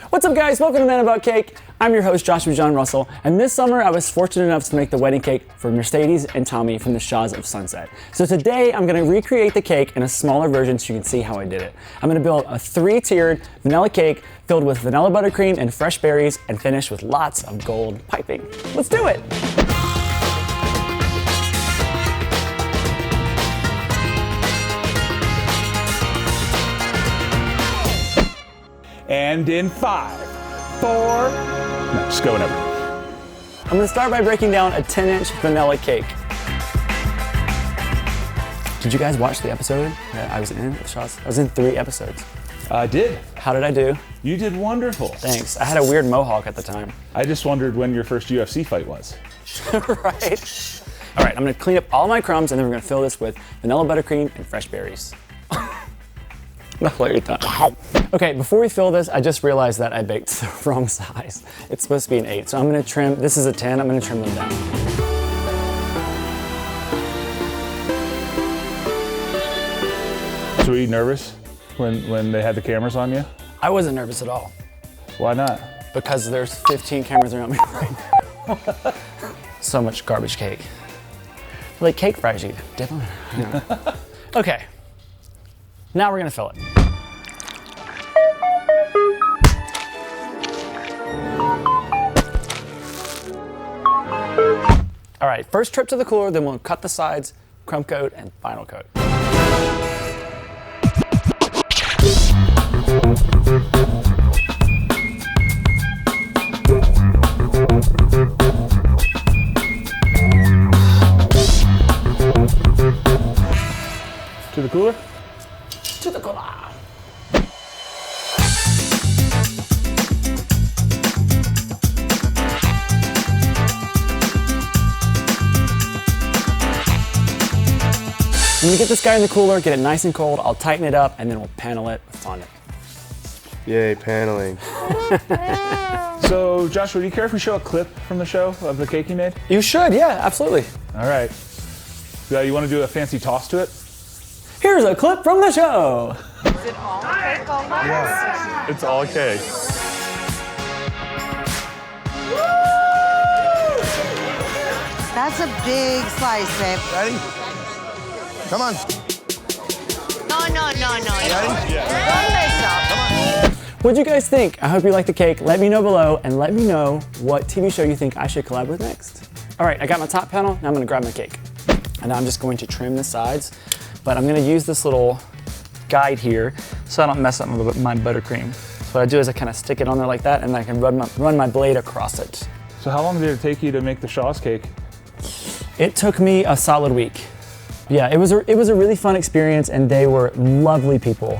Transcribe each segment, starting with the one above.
What's up, guys? Welcome to Man About Cake. I'm your host, Joshua John Russell, and this summer I was fortunate enough to make the wedding cake for Mercedes and Tommy from the Shahs of Sunset. So today I'm going to recreate the cake in a smaller version so you can see how I did it. I'm going to build a 3-tiered vanilla cake filled with vanilla buttercream and fresh berries and finished with lots of gold piping. Let's do it! And in 5, 4, no, just go whenever. I'm going to start by breaking down a 10-inch vanilla cake. Did you guys watch the episode that I was in with Shahs? I was in 3 episodes. I did. How did I do? You did wonderful. Thanks. I had a weird mohawk at the time. I just wondered when your first UFC fight was. Right. All right, I'm going to clean up all my crumbs and then we're going to fill this with vanilla buttercream and fresh berries. Okay, before we fill this, I just realized that I baked the wrong size. It's supposed to be an 8, so I'm gonna trim, this is a 10, I'm gonna trim them down. So were you nervous when they had the cameras on you? I wasn't nervous at all. Why not? Because there's 15 cameras around me right now. So much garbage cake. Like cake fries, you dip them. Okay, now we're gonna fill it. All right, first trip to the cooler, then we'll cut the sides, crumb coat, and final coat. To the cooler? To the cooler. When we get this guy in the cooler, get it nice and cold, I'll tighten it up and then we'll panel it with fondant. Yay, paneling. So, Joshua, do you care if we show a clip from the show of the cake you made? You should, yeah, absolutely. All right. You want to do a fancy toss to it? Here's a clip from the show. Is it all cake almost? Yeah, it's all cake. That's a big slice, babe. Ready? Come on. No. Ready? Don't mess up. What'd you guys think? I hope you liked the cake. Let me know below and let me know what TV show you think I should collab with next. All right, I got my top panel, now I'm gonna grab my cake. And now I'm just going to trim the sides, but I'm gonna use this little guide here so I don't mess up my buttercream. So what I do is I kind of stick it on there like that and I can run my blade across it. So how long did it take you to make the Shahs cake? It took me a solid week. Yeah, it was a really fun experience and they were lovely people.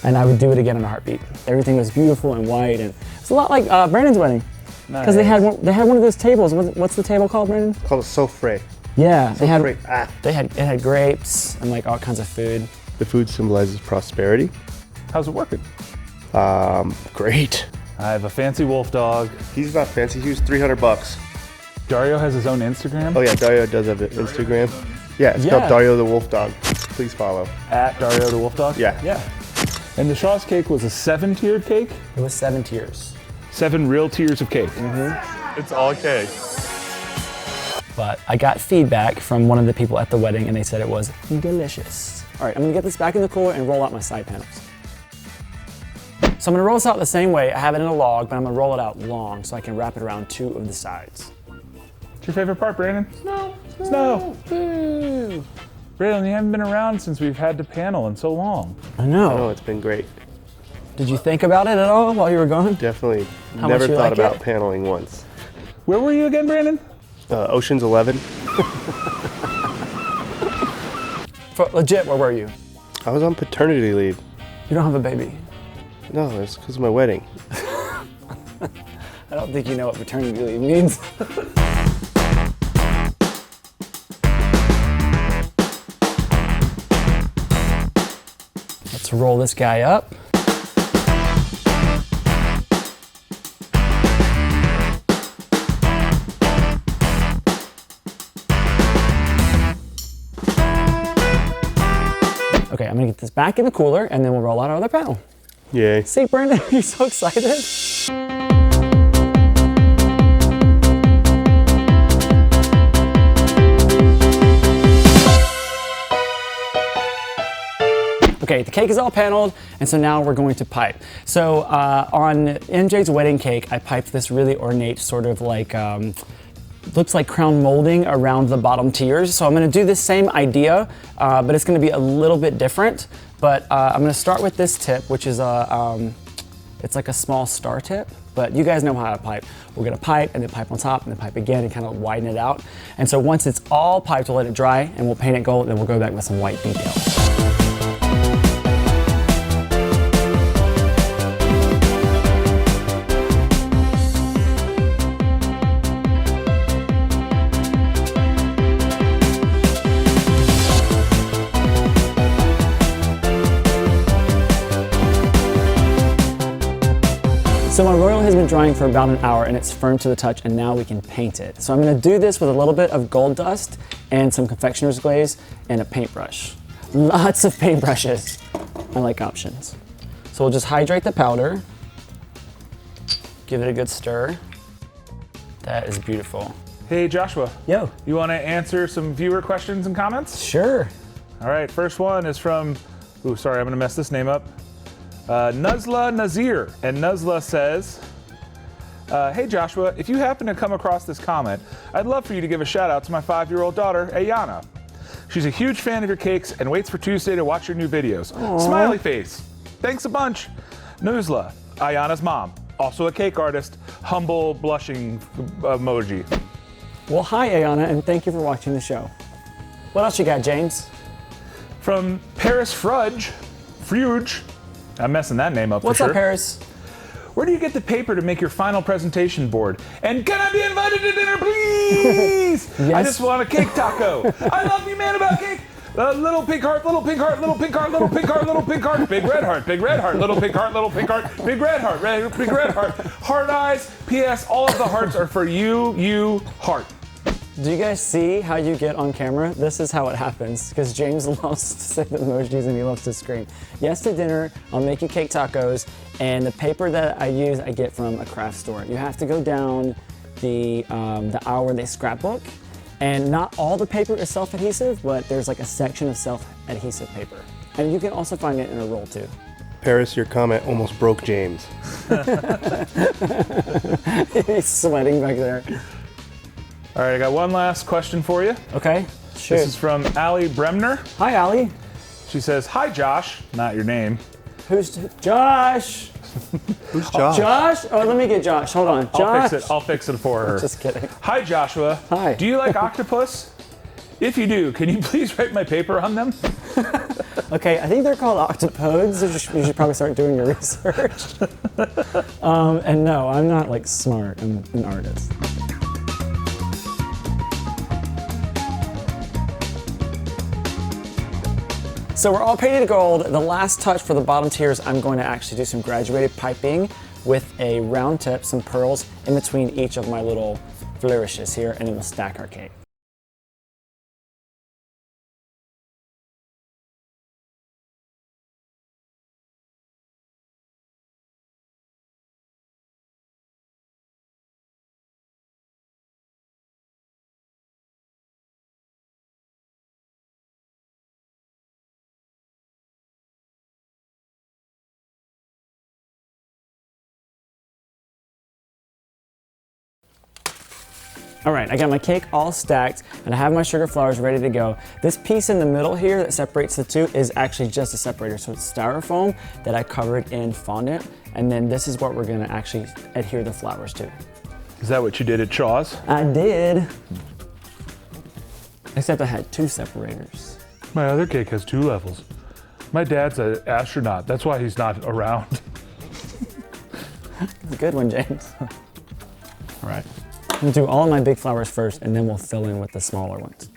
And I would do it again in a heartbeat. Everything was beautiful and white and it's a lot like Brandon's wedding. Because Nice. they had one of those tables. What's the table called, Brandon? It's called a souffle. Yeah, it Ah. had grapes and like all kinds of food. The food symbolizes prosperity. How's it working? Great. I have a fancy wolf dog. He's not fancy. He was $300. Dario has his own Instagram. Oh yeah, Dario does have an Instagram. Yeah, it's called Dario the Wolf Dog. Please follow. At Dario the wolf dog? Yeah. Yeah. And the Shahs cake was a 7-tiered cake? It was 7 tiers. 7 real tiers of cake. It's all cake. But I got feedback from one of the people at the wedding and they said it was delicious. All right, I'm gonna get this back in the cooler and roll out my side panels. So I'm gonna roll this out the same way. I have it in a log, but I'm gonna roll it out long so I can wrap it around 2 of the sides. What's your favorite part, Brandon? Snow. Boo. Brandon, you haven't been around since we've had to panel in so long. I know. Oh, it's been great. Did you think about it at all while you were gone? Definitely. How Never much you thought like about it? paneling once. Where were you again, Brandon? Ocean's 11. Legit, where were you? I was on paternity leave. You don't have a baby. No, it's because of my wedding. I don't think you know what paternity leave means. Let's roll this guy up. Okay, I'm gonna get this back in the cooler and then we'll roll out our other panel. Yay. See, Brandon, you're so excited. Okay, the cake is all paneled, and so now we're going to pipe. So on MJ's wedding cake, I piped this really ornate sort of like, looks like crown molding around the bottom tiers. So I'm gonna do the same idea, but it's gonna be a little bit different. But I'm gonna start with this tip, which is it's like a small star tip, but you guys know how to pipe. We're gonna pipe and then pipe on top and then pipe again and kind of widen it out. And so once it's all piped, we'll let it dry and we'll paint it gold, and then we'll go back with some white details. So my royal has been drying for about an hour and it's firm to the touch, and now we can paint it. So I'm gonna do this with a little bit of gold dust and some confectioner's glaze and a paintbrush. Lots of paintbrushes. I like options. So we'll just hydrate the powder, give it a good stir. That is beautiful. Hey, Joshua. Yo. You want to answer some viewer questions and comments? Sure. All right, first one is from, ooh, sorry, I'm gonna mess this name up. Nuzla Nazir, and Nuzla says, hey Joshua, if you happen to come across this comment, I'd love for you to give a shout out to my 5-year-old daughter, Ayana. She's a huge fan of your cakes and waits for Tuesday to watch your new videos. Aww. Smiley face. Thanks a bunch. Nuzla, Ayana's mom, also a cake artist, humble blushing emoji. Well, hi Ayana, and thank you for watching the show. What else you got, James? From Paris Fruge, I'm messing that name up for sure. What's up, Paris? Where do you get the paper to make your final presentation board? And can I be invited to dinner, please? Yes. I just want a cake taco. I love you, man, about cake. Little pink heart, little pink heart, little pink heart, little pink heart, little pink heart, big red heart, little pink heart, little pink heart, big red heart, big red heart, heart eyes. P.S. All of the hearts are for you, heart. Do you guys see how you get on camera? This is how it happens, because James loves to say the emojis and he loves to scream. Yes to dinner, I'll make you cake tacos, and the paper that I use I get from a craft store. You have to go down the aisle where they scrapbook, and not all the paper is self-adhesive, but there's like a section of self-adhesive paper. And you can also find it in a roll too. Paris, your comment almost broke James. He's sweating back there. All right, I got one last question for you. Okay, sure. This is from Allie Bremner. Hi, Allie. She says, hi, Josh. Not your name. Who's Josh? Who's Josh? Josh? Oh, let me get Josh. Hold on. Josh. I'll fix it for her. Just kidding. Hi, Joshua. Hi. Do you like octopus? If you do, can you please write my paper on them? Okay, I think they're called octopodes. You should probably start doing your research. And no, I'm not like smart. I'm an artist. So we're all painted gold. The last touch for the bottom tiers, I'm going to actually do some graduated piping with a round tip, some pearls in between each of my little flourishes here, and then we'll stack our cake. All right, I got my cake all stacked and I have my sugar flowers ready to go. This piece in the middle here that separates the two is actually just a separator. So it's styrofoam that I covered in fondant. And then this is what we're gonna actually adhere the flowers to. Is that what you did at Shahs? I did. Except I had 2 separators. My other cake has 2 levels. My dad's an astronaut. That's why he's not around. It's a good one, James. All right. I'm gonna do all of my big flowers first, and then we'll fill in with the smaller ones.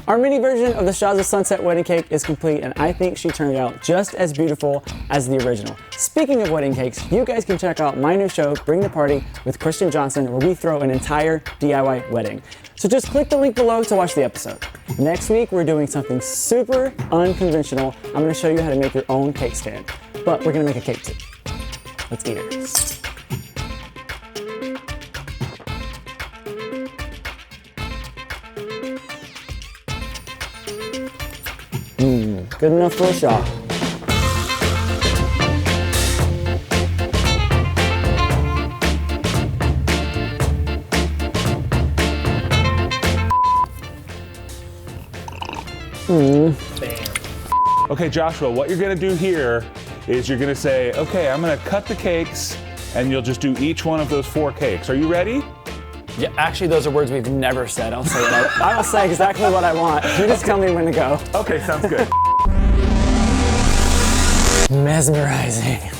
Our mini version of the Shahs of Sunset wedding cake is complete, and I think she turned out just as beautiful as the original. Speaking of wedding cakes, you guys can check out my new show, Bring the Party with Christian Johnson, where we throw an entire DIY wedding. So just click the link below to watch the episode. Next week, we're doing something super unconventional. I'm gonna show you how to make your own cake stand, but we're gonna make a cake too. Let's eat it. Good enough for a shot. Okay, Joshua, what you're gonna do here is you're gonna say, okay, I'm gonna cut the cakes, and you'll just do each one of those 4 cakes. Are you ready? Yeah, actually, those are words we've never said. I'll say it. I will say exactly what I want. You just tell me when to go. Okay, sounds good. Mesmerizing.